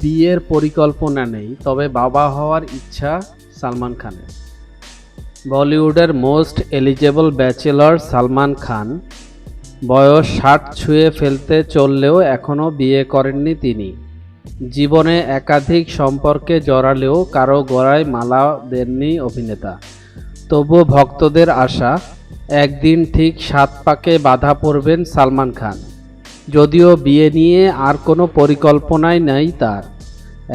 বিয়ের পরিকল্পনা নেই, তবে বাবা হওয়ার ইচ্ছা সালমান খানের। বলিউডের most eligible bachelor Salman Khan বয়স 60 ছুঁয়ে ফেলতে চললেও এখনও বিয়ে করেননি তিনি। জীবনে একাধিক সম্পর্কে জড়ালেও কারো গলায় মালা দেননি অভিনেতা। তবু ভক্তদের আশা, একদিন ঠিক 7 পাকে বাধা পড়বেন সালমান খান। যদিও বিয়ে নিয়ে আর কোনো পরিকল্পনাই নাই তার,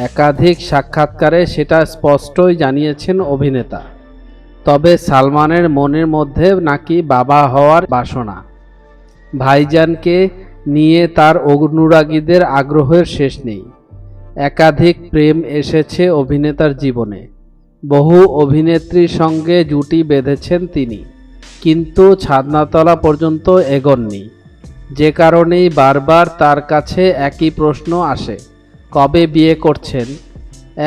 একাধিক সাক্ষাৎকারে সেটা স্পষ্টই জানিয়েছেন অভিনেতা। তবে সালমানের মনের মধ্যে নাকি বাবা হওয়ার বাসনা। ভাইজানকে নিয়ে তার অনুরাগীদের আগ্রহের শেষ নেই। একাধিক প্রেম এসেছে অভিনেতার জীবনে, বহু অভিনেত্রীর সঙ্গে জুটি বেঁধেছেন তিনি, কিন্তু ছাদনাতলা পর্যন্ত এগোননি। যে কারণেই বারবার তার কাছে একই প্রশ্ন আসে, কবে বিয়ে করছেন?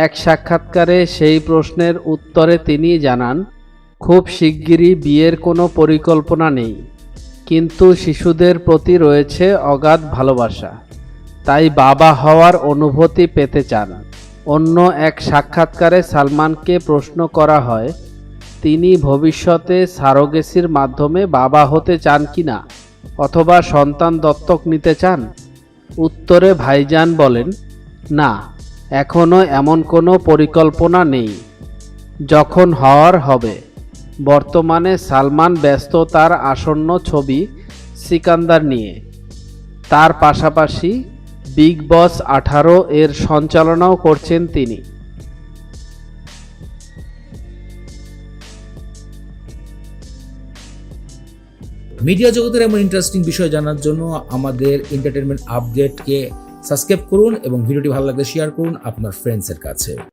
এক সাক্ষাৎকারে সেই প্রশ্নের উত্তরে তিনি জানান, খুব শিগগিরই বিয়ের কোনো পরিকল্পনা নেই, কিন্তু শিশুদের প্রতি রয়েছে অগাধ ভালোবাসা, তাই বাবা হওয়ার অনুভূতি পেতে চান। অন্য এক সাক্ষাৎকারে সালমানকে প্রশ্ন করা হয়, তিনি ভবিষ্যতে সারোগেসির মাধ্যমে বাবা হতে চান কিনা, অথবা সন্তান দত্তক নিতে চান। উত্তরে ভাইজান বলেন, না, এখনও এমন কোনো পরিকল্পনা নেই, যখন হওয়ার হবে। বর্তমানে সালমান ব্যস্ত তার আসন্ন ছবি সিকান্দার নিয়ে। তার পাশাপাশি বিগ বস 18 এর সঞ্চালনাও করছেন তিনি। মিডিয়া জগতের এমন ইন্টারেস্টিং বিষয় জানার জন্য আমাদের এন্টারটেনমেন্ট আপডেটকে সাবস্ক্রাইব করুন এবং ভিডিওটি ভালো লাগলে শেয়ার করুন আপনার ফ্রেন্ডসের কাছে।